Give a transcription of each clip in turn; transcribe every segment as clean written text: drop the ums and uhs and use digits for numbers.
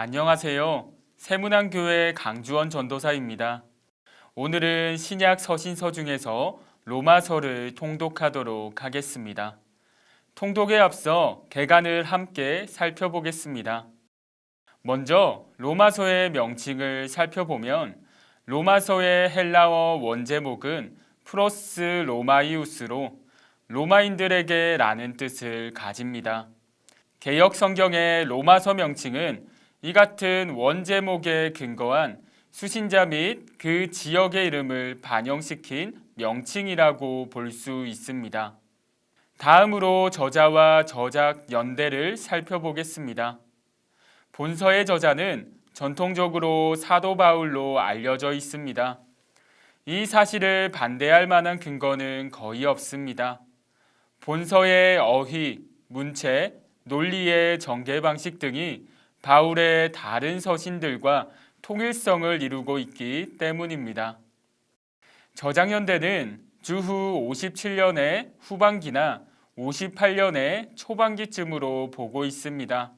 안녕하세요. 세문안교회 강주원 전도사입니다. 오늘은 신약 서신서 중에서 로마서를 통독하도록 하겠습니다. 통독에 앞서 개관을 함께 살펴보겠습니다. 먼저 로마서의 명칭을 살펴보면 로마서의 헬라어 원제목은 프로스 로마이우스로 로마인들에게 라는 뜻을 가집니다. 개역 성경의 로마서 명칭은 이 같은 원제목에 근거한 수신자 및 그 지역의 이름을 반영시킨 명칭이라고 볼 수 있습니다. 다음으로 저자와 저작 연대를 살펴보겠습니다. 본서의 저자는 전통적으로 사도 바울로 알려져 있습니다. 이 사실을 반대할 만한 근거는 거의 없습니다. 본서의 어휘, 문체, 논리의 전개 방식 등이 바울의 다른 서신들과 통일성을 이루고 있기 때문입니다. 저작연대는 주후 57년의 후반기나 58년의 초반기쯤으로 보고 있습니다.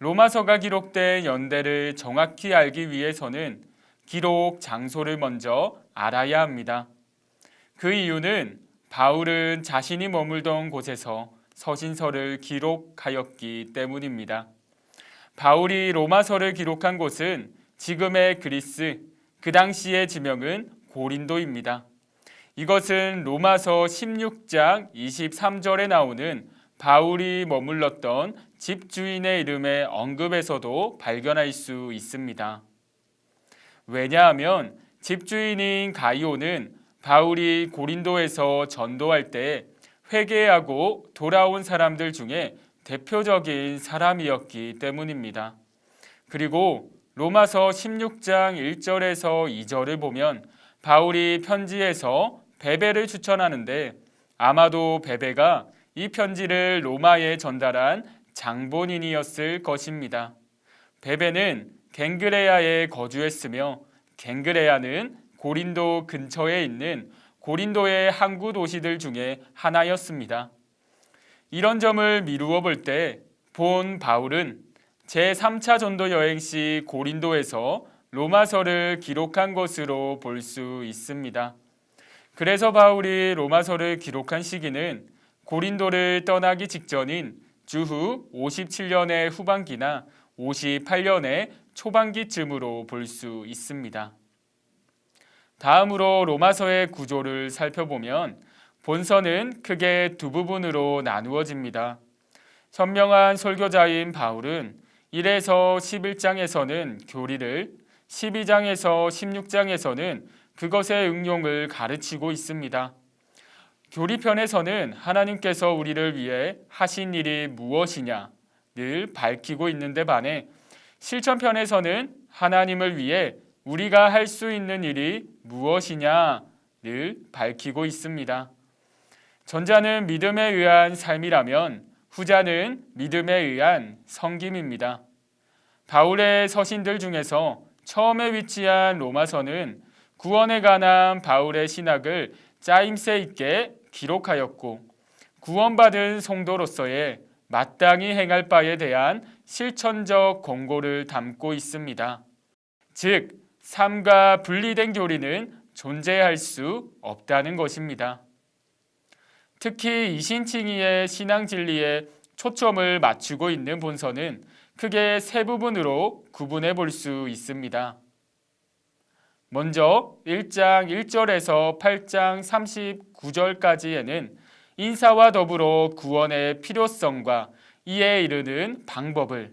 로마서가 기록된 연대를 정확히 알기 위해서는 기록 장소를 먼저 알아야 합니다. 그 이유는 바울은 자신이 머물던 곳에서 서신서를 기록하였기 때문입니다. 바울이 로마서를 기록한 곳은 지금의 그리스, 그 당시의 지명은 고린도입니다. 이것은 로마서 16장 23절에 나오는 바울이 머물렀던 집주인의 이름의 언급에서도 발견할 수 있습니다. 왜냐하면 집주인인 가이오는 바울이 고린도에서 전도할 때 회개하고 돌아온 사람들 중에 대표적인 사람이었기 때문입니다. 그리고 로마서 16장 1절에서 2절을 보면 바울이 편지에서 베베를 추천하는데 아마도 베베가 이 편지를 로마에 전달한 장본인이었을 것입니다. 베베는 갱그레아에 거주했으며 갱그레아는 고린도 근처에 있는 고린도의 항구 도시들 중에 하나였습니다. 이런 점을 미루어 볼 때 본 바울은 제3차 전도 여행 시 고린도에서 로마서를 기록한 것으로 볼 수 있습니다. 그래서 바울이 로마서를 기록한 시기는 고린도를 떠나기 직전인 주후 57년의 후반기나 58년의 초반기쯤으로 볼 수 있습니다. 다음으로 로마서의 구조를 살펴보면 본서는 크게 두 부분으로 나누어집니다. 현명한 설교자인 바울은 1에서 11장에서는 교리를, 12장에서 16장에서는 그것의 응용을 가르치고 있습니다. 교리편에서는 하나님께서 우리를 위해 하신 일이 무엇이냐를 밝히고 있는데 반해 실천편에서는 하나님을 위해 우리가 할 수 있는 일이 무엇이냐를 밝히고 있습니다. 전자는 믿음에 의한 삶이라면 후자는 믿음에 의한 섬김입니다. 바울의 서신들 중에서 처음에 위치한 로마서는 구원에 관한 바울의 신학을 짜임새 있게 기록하였고 구원받은 성도로서의 마땅히 행할 바에 대한 실천적 권고를 담고 있습니다. 즉, 삶과 분리된 교리는 존재할 수 없다는 것입니다. 특히 이신칭의의 신앙 진리에 초점을 맞추고 있는 본서는 크게 세 부분으로 구분해 볼 수 있습니다. 먼저 1장 1절에서 8장 39절까지에는 인사와 더불어 구원의 필요성과 이에 이르는 방법을,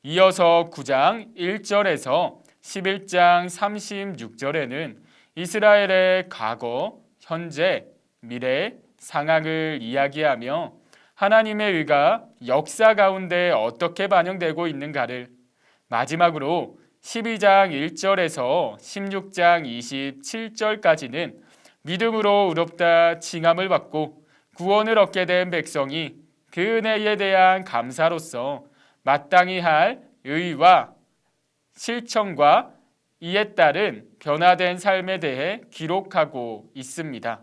이어서 9장 1절에서 11장 36절에는 이스라엘의 과거, 현재, 미래, 상황을 이야기하며 하나님의 의가 역사 가운데 어떻게 반영되고 있는가를, 마지막으로 12장 1절에서 16장 27절까지는 믿음으로 의롭다 칭함을 받고 구원을 얻게 된 백성이 그 은혜에 대한 감사로서 마땅히 할 의와 실천과 이에 따른 변화된 삶에 대해 기록하고 있습니다.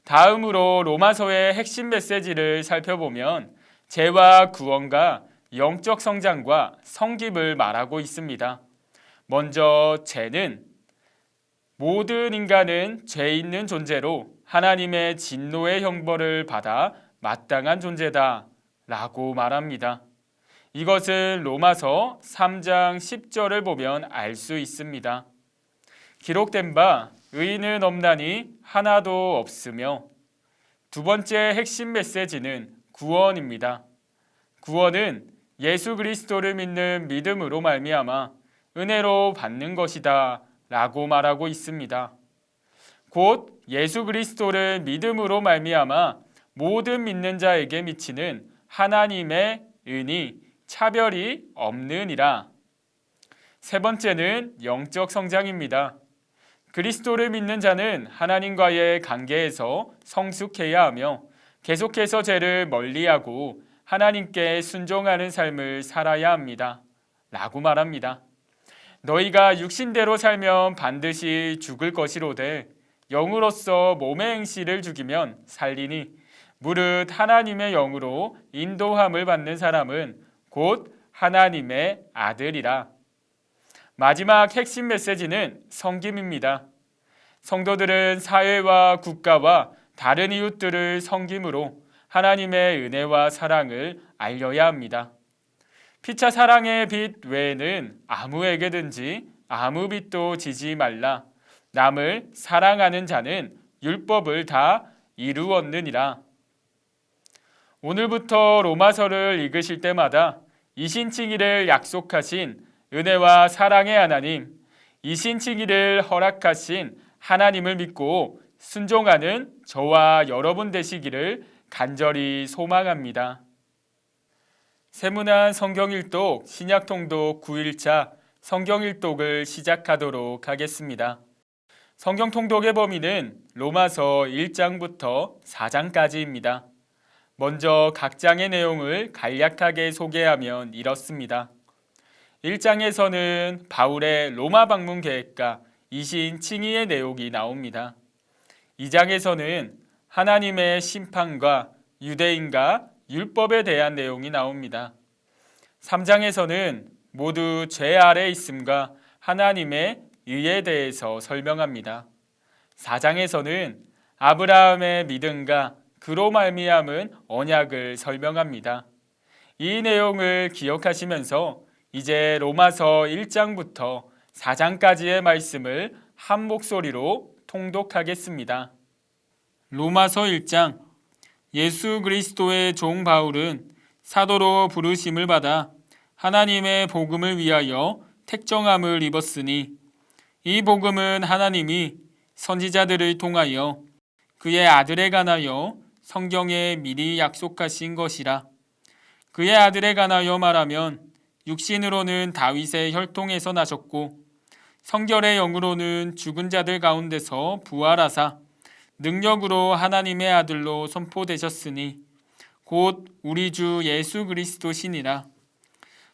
다음으로 로마서의 핵심 메시지를 살펴보면 죄와 구원과 영적 성장과 성김을 말하고 있습니다. 먼저 죄는 모든 인간은 죄 있는 존재로 하나님의 진노의 형벌을 받아 마땅한 존재다 라고 말합니다. 이것은 로마서 3장 10절을 보면 알 수 있습니다. 기록된 바 의인은 없나니 하나도 없으며, 두 번째 핵심 메시지는 구원입니다. 구원은 예수 그리스도를 믿는 믿음으로 말미암아 은혜로 받는 것이다 라고 말하고 있습니다. 곧 예수 그리스도를 믿음으로 말미암아 모든 믿는 자에게 미치는 하나님의 은이 차별이 없느니라. 세 번째는 영적 성장입니다. 그리스도를 믿는 자는 하나님과의 관계에서 성숙해야 하며 계속해서 죄를 멀리하고 하나님께 순종하는 삶을 살아야 합니다 라고 말합니다. 너희가 육신대로 살면 반드시 죽을 것이로되 영으로서 몸의 행실을 죽이면 살리니 무릇 하나님의 영으로 인도함을 받는 사람은 곧 하나님의 아들이라. 마지막 핵심 메시지는 섬김입니다. 성도들은 사회와 국가와 다른 이웃들을 섬김으로 하나님의 은혜와 사랑을 알려야 합니다. 피차 사랑의 빛 외에는 아무에게든지 아무 빛도 지지 말라. 남을 사랑하는 자는 율법을 다 이루었느니라. 오늘부터 로마서를 읽으실 때마다 이신칭의를 약속하신 은혜와 사랑의 하나님, 이신칭의를 허락하신 하나님을 믿고 순종하는 저와 여러분 되시기를 간절히 소망합니다. 세문안 성경일독 신약통독 9일차 성경일독을 시작하도록 하겠습니다. 성경통독의 범위는 로마서 1장부터 4장까지입니다. 먼저 각 장의 내용을 간략하게 소개하면 이렇습니다. 1장에서는 바울의 로마 방문 계획과 이신 칭의의 내용이 나옵니다. 2장에서는 하나님의 심판과 유대인과 율법에 대한 내용이 나옵니다. 3장에서는 모두 죄 아래 있음과 하나님의 의에 대해서 설명합니다. 4장에서는 아브라함의 믿음과 그로 말미암은 언약을 설명합니다. 이 내용을 기억하시면서 이제 로마서 1장부터 4장까지의 말씀을 한 목소리로 통독하겠습니다. 로마서 1장. 예수 그리스도의 종 바울은 사도로 부르심을 받아 하나님의 복음을 위하여 택정함을 입었으니 이 복음은 하나님이 선지자들을 통하여 그의 아들에 관하여 성경에 미리 약속하신 것이라. 그의 아들에 관하여 말하면 육신으로는 다윗의 혈통에서 나셨고 성결의 영으로는 죽은 자들 가운데서 부활하사 능력으로 하나님의 아들로 선포되셨으니 곧 우리 주 예수 그리스도시니라.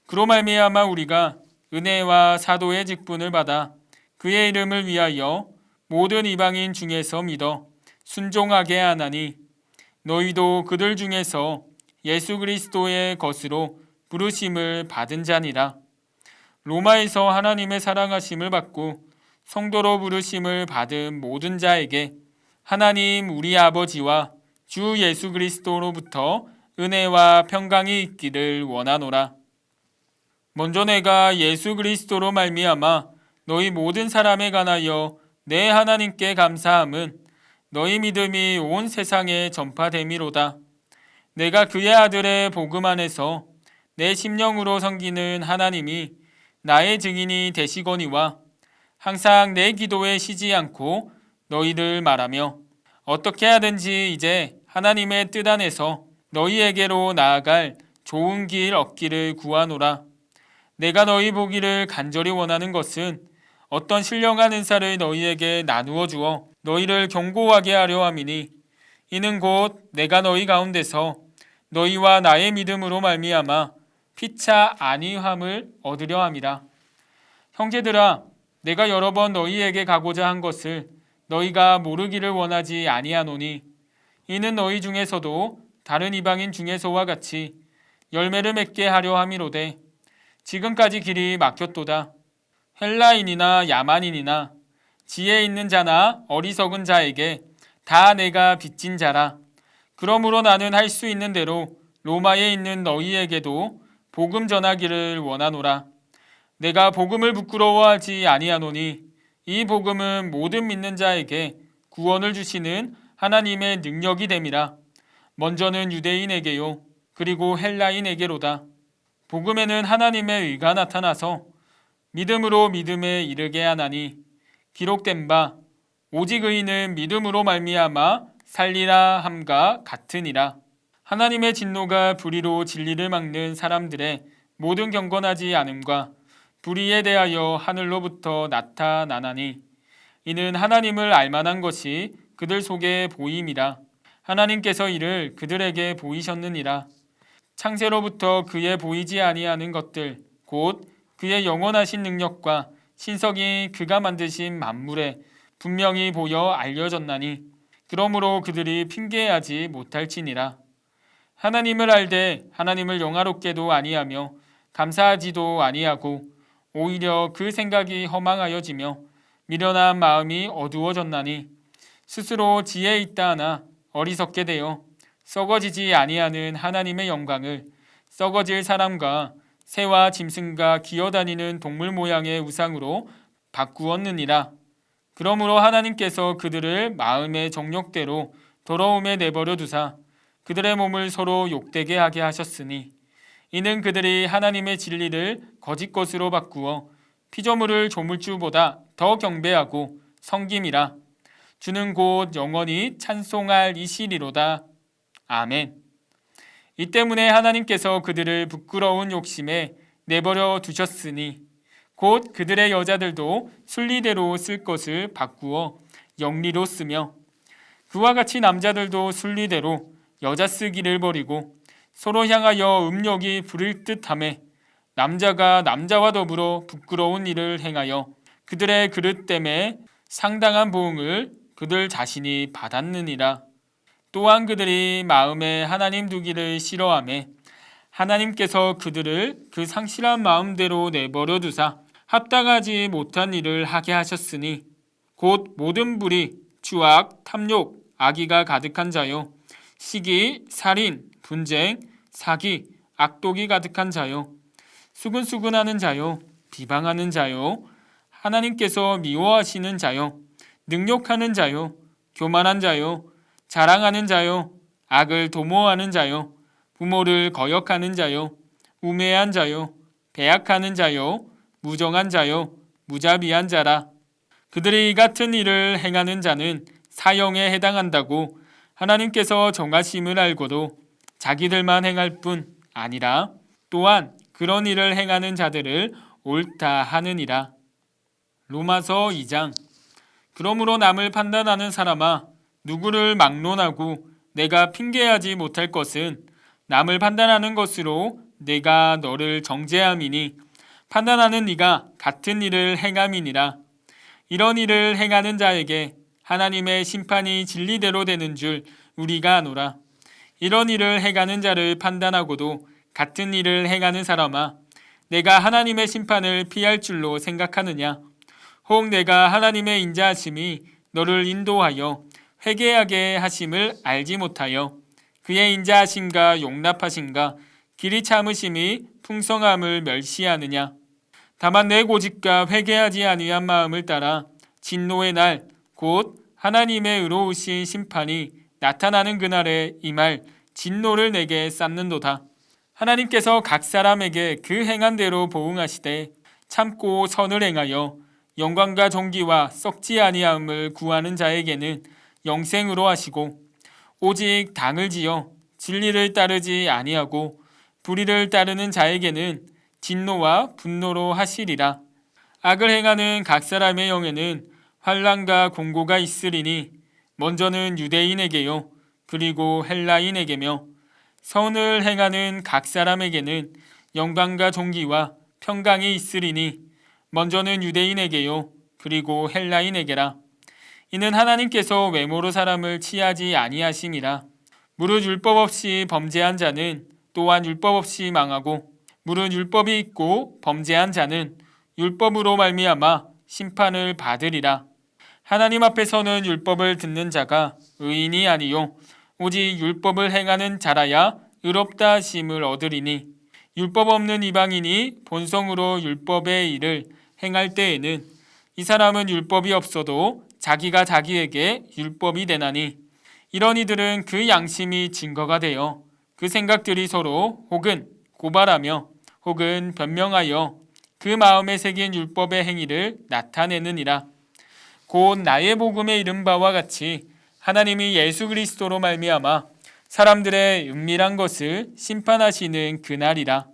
그로 말미암아 우리가 은혜와 사도의 직분을 받아 그의 이름을 위하여 모든 이방인 중에서 믿어 순종하게 하나니 너희도 그들 중에서 예수 그리스도의 것으로 부르심을 받은 자니라. 로마에서 하나님의 사랑하심을 받고 성도로 부르심을 받은 모든 자에게 하나님 우리 아버지와 주 예수 그리스도로부터 은혜와 평강이 있기를 원하노라. 먼저 내가 예수 그리스도로 말미암아 너희 모든 사람에 관하여 내 하나님께 감사함은 너희 믿음이 온 세상에 전파됨이로다. 내가 그의 아들의 복음 안에서 내 심령으로 섬기는 하나님이 나의 증인이 되시거니와 항상 내 기도에 쉬지 않고 너희를 말하며 어떻게 하든지 이제 하나님의 뜻 안에서 너희에게로 나아갈 좋은 길 얻기를 구하노라. 내가 너희 보기를 간절히 원하는 것은 어떤 신령한 은사를 너희에게 나누어 주어 너희를 견고하게 하려 함이니 이는 곧 내가 너희 가운데서 너희와 나의 믿음으로 말미암아 피차 안위함을 얻으려 함이라. 형제들아, 내가 여러 번 너희에게 가고자 한 것을 너희가 모르기를 원하지 아니하노니 이는 너희 중에서도 다른 이방인 중에서와 같이 열매를 맺게 하려 함이로되 지금까지 길이 막혔도다. 헬라인이나 야만인이나 지혜 있는 자나 어리석은 자에게 다 내가 빚진 자라. 그러므로 나는 할 수 있는 대로 로마에 있는 너희에게도 복음 전하기를 원하노라. 내가 복음을 부끄러워하지 아니하노니 이 복음은 모든 믿는 자에게 구원을 주시는 하나님의 능력이 됨이라. 먼저는 유대인에게요 그리고 헬라인에게로다. 복음에는 하나님의 의가 나타나서 믿음으로 믿음에 이르게 하나니 기록된 바 오직 의인은 믿음으로 말미암아 살리라 함과 같으니라. 하나님의 진노가 불의로 진리를 막는 사람들의 모든 경건하지 않음과 불의에 대하여 하늘로부터 나타나나니 이는 하나님을 알만한 것이 그들 속에 보임이라. 하나님께서 이를 그들에게 보이셨느니라. 창세로부터 그의 보이지 아니하는 것들 곧 그의 영원하신 능력과 신석이 그가 만드신 만물에 분명히 보여 알려졌나니 그러므로 그들이 핑계하지 못할지니라. 하나님을 알되 하나님을 영화롭게도 아니하며 감사하지도 아니하고 오히려 그 생각이 허망하여지며 미련한 마음이 어두워졌나니 스스로 지혜 있다 하나 어리석게 되어 썩어지지 아니하는 하나님의 영광을 썩어질 사람과 새와 짐승과 기어다니는 동물 모양의 우상으로 바꾸었느니라. 그러므로 하나님께서 그들을 마음의 정욕대로 더러움에 내버려 두사 그들의 몸을 서로 욕되게 하게 하셨으니 이는 그들이 하나님의 진리를 거짓 것으로 바꾸어 피조물을 조물주보다 더 경배하고 섬김이라. 주는 곧 영원히 찬송할 이시리로다. 아멘. 이 때문에 하나님께서 그들을 부끄러운 욕심에 내버려 두셨으니 곧 그들의 여자들도 순리대로 쓸 것을 바꾸어 영리로 쓰며 그와 같이 남자들도 순리대로 여자 쓰기를 버리고 서로 향하여 음욕이 부릴 듯하매 남자가 남자와 더불어 부끄러운 일을 행하여 그들의 그릇됨에 상당한 보응을 그들 자신이 받았느니라. 또한 그들이 마음에 하나님 두기를 싫어하매 하나님께서 그들을 그 상실한 마음대로 내버려 두사 합당하지 못한 일을 하게 하셨으니 곧 모든 불의, 추악, 탐욕, 악의가 가득한 자요 시기, 살인, 분쟁, 사기, 악독이 가득한 자요 수근수근하는 자요 비방하는 자요 하나님께서 미워하시는 자요 능욕하는 자요 교만한 자요 자랑하는 자요 악을 도모하는 자요 부모를 거역하는 자요 우매한 자요 배약하는 자요 무정한 자요 무자비한 자라. 그들이 이 같은 일을 행하는 자는 사형에 해당한다고 하나님께서 정하심을 알고도 자기들만 행할 뿐 아니라 또한 그런 일을 행하는 자들을 옳다 하느니라. 로마서 2장. 그러므로 남을 판단하는 사람아 누구를 막론하고 내가 핑계하지 못할 것은 남을 판단하는 것으로 내가 너를 정죄함이니 판단하는 네가 같은 일을 행함이니라. 이런 일을 행하는 자에게 하나님의 심판이 진리대로 되는 줄 우리가 아노라. 이런 일을 행하는 자를 판단하고도 같은 일을 행하는 사람아 내가 하나님의 심판을 피할 줄로 생각하느냐. 혹 내가 하나님의 인자하심이 너를 인도하여 회개하게 하심을 알지 못하여 그의 인자하심과 용납하심과 길이 참으심이 풍성함을 멸시하느냐. 다만 내 고집과 회개하지 아니한 마음을 따라 진노의 날 곧 하나님의 의로우신 심판이 나타나는 그날에 임할 진노를 내게 쌓는도다. 하나님께서 각 사람에게 그 행한 대로 보응하시되 참고 선을 행하여 영광과 존귀와 썩지 아니함을 구하는 자에게는 영생으로 하시고 오직 당을 지어 진리를 따르지 아니하고 불의를 따르는 자에게는 진노와 분노로 하시리라. 악을 행하는 각 사람의 영에는 환난과 공고가 있으리니 먼저는 유대인에게요 그리고 헬라인에게며 선을 행하는 각 사람에게는 영광과 존귀와 평강이 있으리니 먼저는 유대인에게요 그리고 헬라인에게라. 이는 하나님께서 외모로 사람을 취하지 아니하심이라. 무릇 율법 없이 범죄한 자는 또한 율법 없이 망하고 무릇 율법이 있고 범죄한 자는 율법으로 말미암아 심판을 받으리라. 하나님 앞에서는 율법을 듣는 자가 의인이 아니요 오직 율법을 행하는 자라야 의롭다 하심을 얻으리니 율법 없는 이방인이 본성으로 율법의 일을 행할 때에는 이 사람은 율법이 없어도 자기가 자기에게 율법이 되나니 이런 이들은 그 양심이 증거가 되어 그 생각들이 서로 혹은 고발하며 혹은 변명하여 그 마음에 새긴 율법의 행위를 나타내느니라. 곧 나의 복음에 이른 바와 같이 하나님이 예수 그리스도로 말미암아 사람들의 은밀한 것을 심판하시는 그날이라.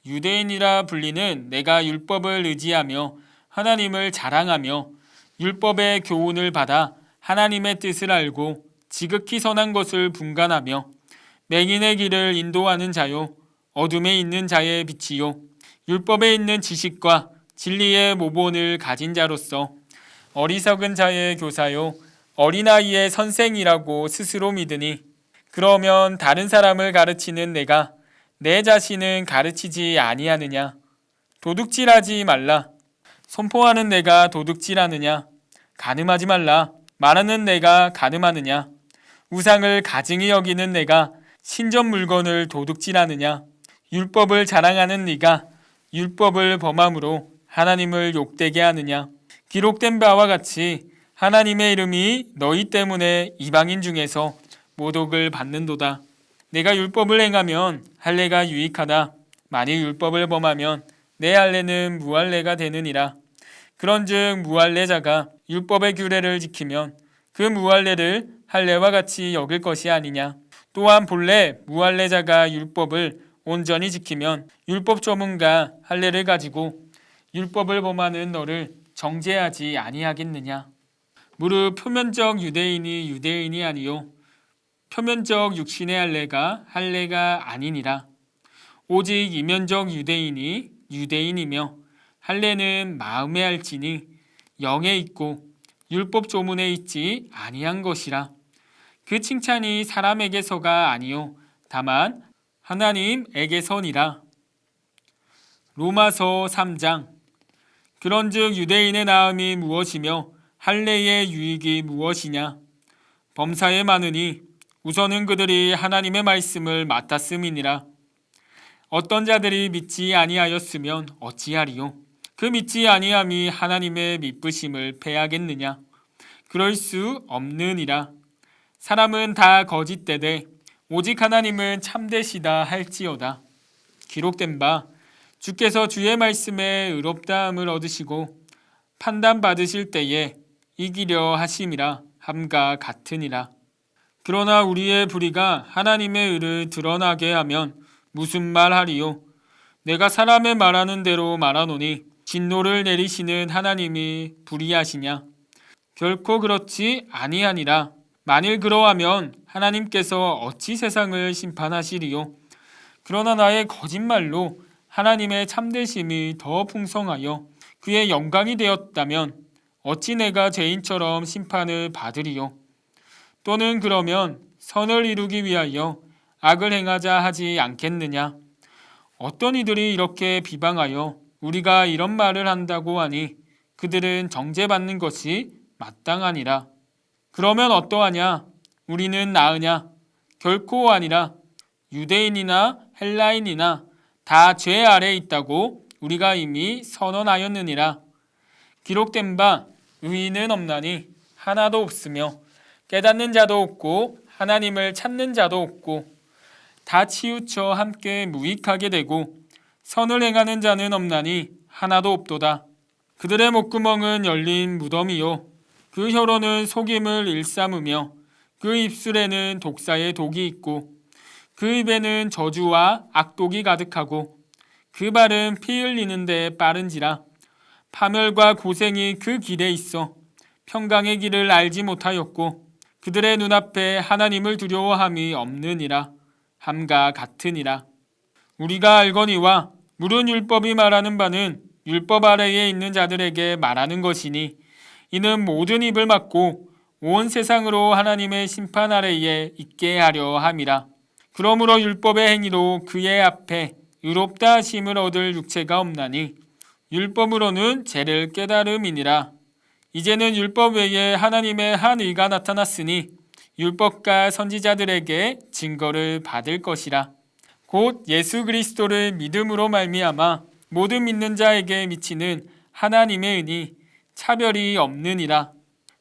유대인이라 불리는 내가 율법을 의지하며 하나님을 자랑하며 율법의 교훈을 받아 하나님의 뜻을 알고 지극히 선한 것을 분간하며 맹인의 길을 인도하는 자요 어둠에 있는 자의 빛이요 율법에 있는 지식과 진리의 모본을 가진 자로서 어리석은 자의 교사요 어린아이의 선생이라고 스스로 믿으니 그러면 다른 사람을 가르치는 내가 내 자신은 가르치지 아니하느냐? 도둑질하지 말라. 선포하는 내가 도둑질하느냐? 간음하지 말라. 말하는 내가 간음하느냐? 우상을 가증히 여기는 내가 신전 물건을 도둑질하느냐? 율법을 자랑하는 네가 율법을 범함으로 하나님을 욕되게 하느냐? 기록된 바와 같이 하나님의 이름이 너희 때문에 이방인 중에서 모독을 받는도다. 내가 율법을 행하면 할례가 유익하다. 만일 율법을 범하면 내 할례는 무할례가 되느니라. 그런즉 무할례자가 율법의 규례를 지키면 그 무할례를 할례와 같이 여길 것이 아니냐. 또한 본래 무할례자가 율법을 온전히 지키면 율법 조문과 할례를 가지고 율법을 범하는 너를 정죄하지 아니하겠느냐. 무릇 표면적 유대인이 유대인이 아니요 표면적 육신의 할례가 아니니라. 오직 이면적 유대인이 유대인이며 할례는 마음에 할지니 영에 있고 율법 조문에 있지 아니한 것이라. 그 칭찬이 사람에게서가 아니요 다만 하나님에게서니라. 로마서 3장. 그런즉 유대인의 나음이 무엇이며 할례의 유익이 무엇이냐. 범사에 많으니 우선은 그들이 하나님의 말씀을 맡았음이니라. 어떤 자들이 믿지 아니하였으면 어찌하리요. 그 믿지 아니함이 하나님의 미쁘심을 패하겠느냐. 그럴 수 없느니라. 사람은 다 거짓되되 오직 하나님은 참되시다 할지어다. 기록된 바 주께서 주의 말씀에 의롭다함을 얻으시고 판단받으실 때에 이기려 하심이라 함과 같으니라. 그러나 우리의 불의가 하나님의 의를 드러나게 하면 무슨 말하리요. 내가 사람의 말하는 대로 말하노니 진노를 내리시는 하나님이 불의하시냐. 결코 그렇지 아니하니라. 만일 그러하면 하나님께서 어찌 세상을 심판하시리요. 그러나 나의 거짓말로 하나님의 참되심이 더 풍성하여 그의 영광이 되었다면 어찌 내가 죄인처럼 심판을 받으리요. 또는 그러면 선을 이루기 위하여 악을 행하자 하지 않겠느냐. 어떤 이들이 이렇게 비방하여 우리가 이런 말을 한다고 하니 그들은 정죄받는 것이 마땅하니라. 그러면 어떠하냐? 우리는 나으냐? 결코 아니라. 유대인이나 헬라인이나 다 죄 아래 있다고 우리가 이미 선언하였느니라. 기록된 바 의인은 없나니 하나도 없으며 깨닫는 자도 없고 하나님을 찾는 자도 없고 다 치우쳐 함께 무익하게 되고 선을 행하는 자는 없나니 하나도 없도다. 그들의 목구멍은 열린 무덤이요 그 혀로는 속임을 일삼으며 그 입술에는 독사의 독이 있고 그 입에는 저주와 악독이 가득하고 그 발은 피 흘리는 데 빠른지라. 파멸과 고생이 그 길에 있어 평강의 길을 알지 못하였고 그들의 눈앞에 하나님을 두려워함이 없느니라. 함과 같으니라. 우리가 알거니와 무릇 율법이 말하는 바는 율법 아래에 있는 자들에게 말하는 것이니 이는 모든 입을 막고 온 세상으로 하나님의 심판 아래에 있게 하려 함이라. 그러므로 율법의 행위로 그의 앞에 의롭다 하심을 얻을 육체가 없나니 율법으로는 죄를 깨달음이니라. 이제는 율법 외에 하나님의 한 의가 나타났으니 율법과 선지자들에게 증거를 받을 것이라. 곧 예수 그리스도를 믿음으로 말미암아 모든 믿는 자에게 미치는 하나님의 은이 차별이 없느니라.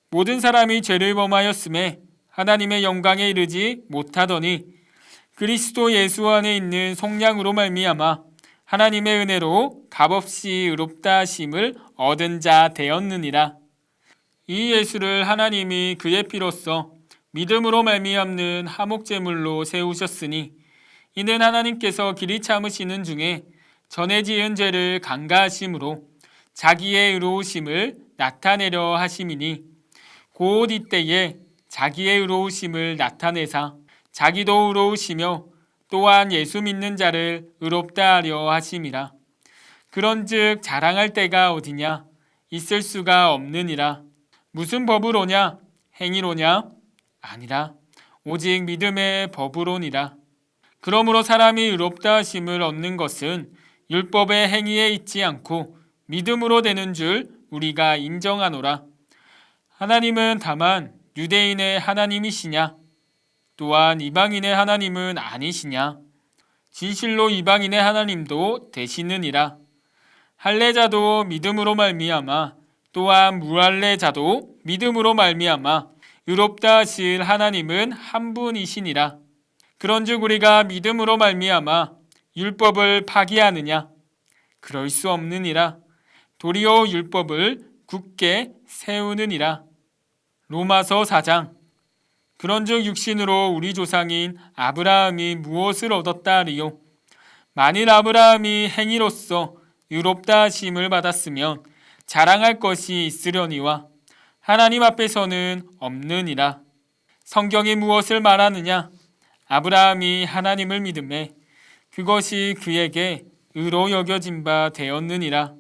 모든 사람이 죄를 범하였음에 하나님의 영광에 이르지 못하더니 그리스도 예수 안에 있는 속량으로 말미암아 하나님의 은혜로 값없이 의롭다 하심을 얻은 자 되었느니라. 이 예수를 하나님이 그의 피로써 믿음으로 말미암는 화목제물로 세우셨으니 이는 하나님께서 길이 참으시는 중에 전에 지은 죄를 간가하심으로 자기의 의로우심을 나타내려 하심이니 곧 이때에 자기의 의로우심을 나타내사 자기도 의로우시며 또한 예수 믿는 자를 의롭다 하려 하심이라. 그런즉 자랑할 때가 어디냐? 있을 수가 없느니라. 무슨 법으로냐? 행위로냐? 아니라 오직 믿음의 법으로니라. 그러므로 사람이 의롭다 하심을 얻는 것은 율법의 행위에 있지 않고 믿음으로 되는 줄 우리가 인정하노라. 하나님은 다만 유대인의 하나님이시냐? 또한 이방인의 하나님은 아니시냐? 진실로 이방인의 하나님도 되시느니라. 할례자도 믿음으로 말미암아 또한 무할례자도 믿음으로 말미암아 의롭다 하실 하나님은 한 분이시니라. 그런즉 우리가 믿음으로 말미암아 율법을 파기하느냐? 그럴 수 없느니라. 도리어 율법을 굳게 세우느니라. 로마서 4장. 그런즉 육신으로 우리 조상인 아브라함이 무엇을 얻었다 하리요? 만일 아브라함이 행위로서 의롭다 하심을 받았으면 자랑할 것이 있으려니와 하나님 앞에서는 없느니라. 성경이 무엇을 말하느냐? 아브라함이 하나님을 믿음에 그것이 그에게 의로 여겨진 바 되었느니라.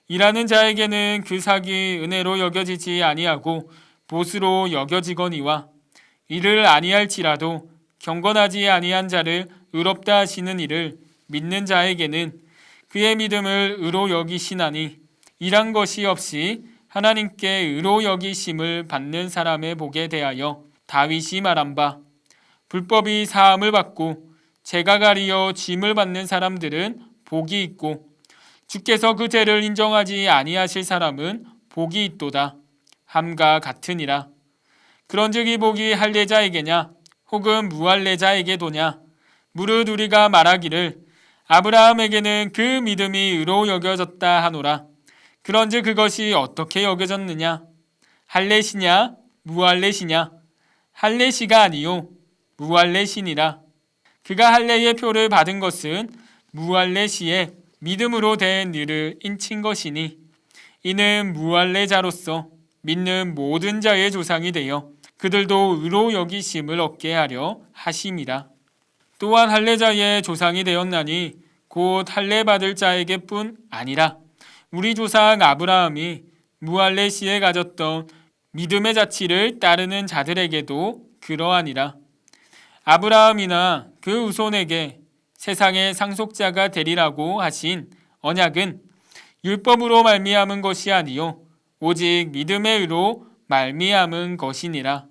일하는 자에게는 그 삭이 은혜로 여겨지지 아니하고 보수로 여겨지거니와 이를 아니할지라도 경건하지 아니한 자를 의롭다 하시는 이를 믿는 자에게는 그의 믿음을 의로 여기시나니 일한 것이 없이 하나님께 의로 여기심을 받는 사람의 복에 대하여 다윗이 말한 바 불법이 사함을 받고 죄가 가리어 짐을 받는 사람들은 복이 있고 주께서 그 죄를 인정하지 아니하실 사람은 복이 있도다 함과 같으니라. 그런즉 이 복이 할례자에게냐 혹은 무할례자에게도냐? 무릇 우리가 말하기를 아브라함에게는 그 믿음이 의로 여겨졌다 하노라. 그런즉 그것이 어떻게 여겨졌느냐? 할례시냐 무할례시냐? 할례시가 아니요 무할례시니라. 그가 할례의 표를 받은 것은 무할례시에 믿음으로 된 일을 인친 것이니 이는 무할례자로서 믿는 모든 자의 조상이 되어 그들도 의로 여기심을 얻게 하려 하심이라. 또한 할례자의 조상이 되었나니 곧 할례 받을 자에게뿐 아니라 우리 조상 아브라함이 무할례시에 가졌던 믿음의 자치를 따르는 자들에게도 그러하니라. 아브라함이나 그 후손에게 세상의 상속자가 되리라고 하신 언약은 율법으로 말미암은 것이 아니요 오직 믿음의 의로 말미암은 것이니라.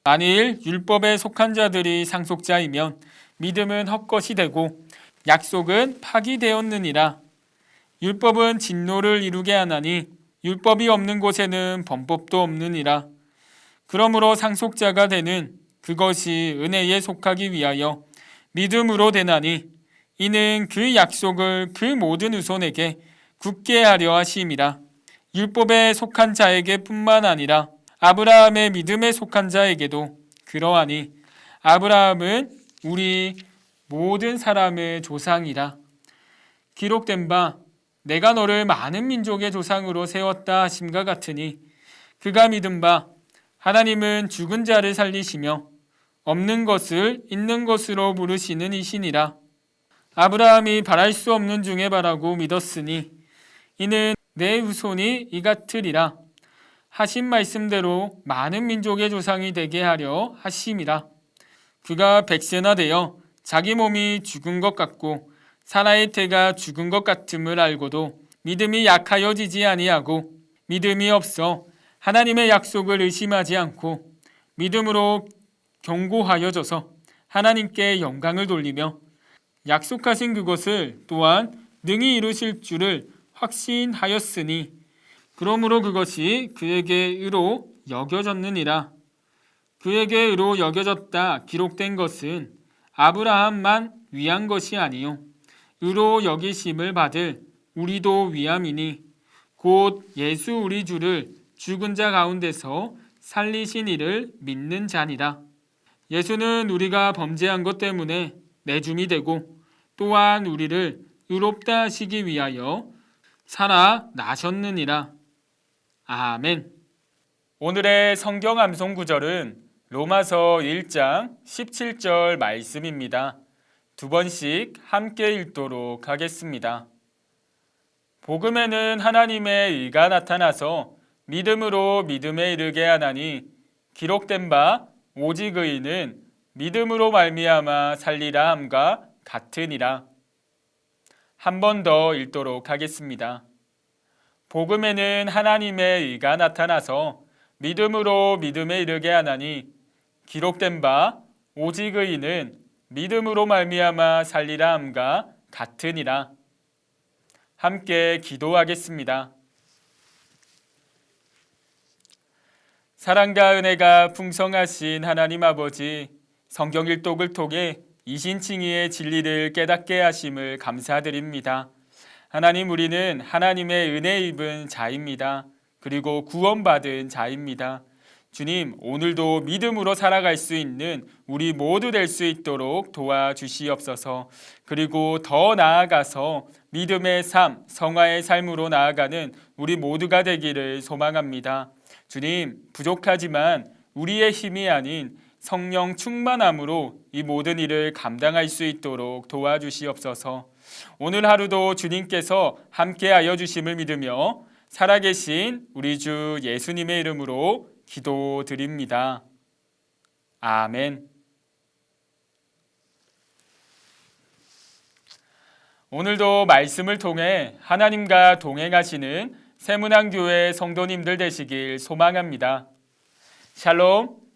만일 율법에 속한 자들이 상속자이면 믿음은 헛것이 되고 약속은 파기되었느니라. 율법은 진노를 이루게 하나니 율법이 없는 곳에는 범법도 없느니라. 그러므로 상속자가 되는 그것이 은혜에 속하기 위하여 믿음으로 되나니 이는 그 약속을 그 모든 후손에게 굳게 하려 하심이라. 율법에 속한 자에게 뿐만 아니라 아브라함의 믿음에 속한 자에게도 그러하니 아브라함은 우리 모든 사람의 조상이라. 기록된 바 내가 너를 많은 민족의 조상으로 세웠다 하심과 같으니 그가 믿은 바 하나님은 죽은 자를 살리시며 없는 것을 있는 것으로 부르시는 이시니라. 아브라함이 바랄 수 없는 중에 바라고 믿었으니 이는 내 후손이 이 같으리라 하신 말씀대로 많은 민족의 조상이 되게 하려 하심이라. 그가 100세나 되어 자기 몸이 죽은 것 같고 사라의 태가 죽은 것 같음을 알고도 믿음이 약하여지지 아니하고 믿음이 없어 하나님의 약속을 의심하지 않고 믿음으로 견고하여져서 하나님께 영광을 돌리며 약속하신 그것을 또한 능히 이루실 줄을 확신하였으니 그러므로 그것이 그에게 의로 여겨졌느니라. 그에게 의로 여겨졌다 기록된 것은 아브라함만 위한 것이 아니요 의로 여기심을 받을 우리도 위함이니 곧 예수 우리 주를 죽은 자 가운데서 살리신 이를 믿는 자니라. 예수는 우리가 범죄한 것 때문에 내줌이 되고 또한 우리를 의롭다 하시기 위하여 살아나셨느니라. 아멘. 오늘의 성경 암송 구절은 로마서 1장 17절 말씀입니다. 두 번씩 함께 읽도록 하겠습니다. 복음에는 하나님의 의가 나타나서 믿음으로 믿음에 이르게 하나니 기록된 바 오직 의인은 믿음으로 말미암아 살리라 함과 같으니라. 한 번 더 읽도록 하겠습니다. 복음에는 하나님의 의가 나타나서 믿음으로 믿음에 이르게 하나니 기록된 바 오직 의인은 믿음으로 말미암아 살리라 함과 같으니라. 함께 기도하겠습니다. 사랑과 은혜가 풍성하신 하나님 아버지, 성경 일독을 통해 이신칭의의 진리를 깨닫게 하심을 감사드립니다. 하나님, 우리는 하나님의 은혜 입은 자입니다. 그리고 구원받은 자입니다. 주님, 오늘도 믿음으로 살아갈 수 있는 우리 모두 될 수 있도록 도와주시옵소서. 그리고 더 나아가서 믿음의 삶, 성화의 삶으로 나아가는 우리 모두가 되기를 소망합니다. 주님, 부족하지만 우리의 힘이 아닌 성령 충만함으로 이 모든 일을 감당할 수 있도록 도와주시옵소서. 오늘 하루도 주님께서 함께하여 주심을 믿으며 살아계신 우리 주 예수님의 이름으로 기도드립니다. 아멘. 오늘도 말씀을 통해 하나님과 동행하시는 세문안교회 성도님들 되시길 소망합니다. 샬롬.